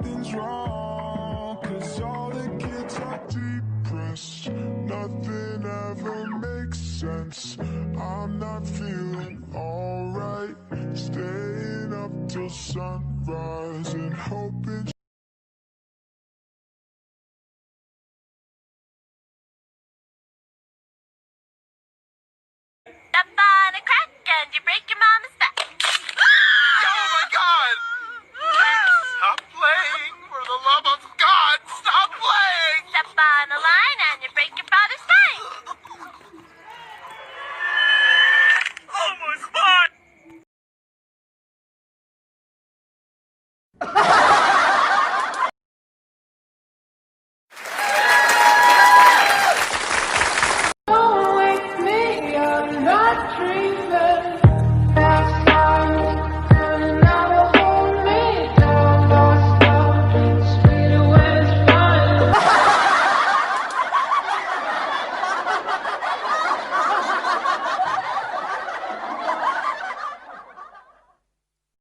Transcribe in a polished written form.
something's wrong, 'cause all the kids are depressed. Nothing ever makes sense. I'm not feeling alright. Staying up till sunrise and hoping. Step on a crack and you break your mama's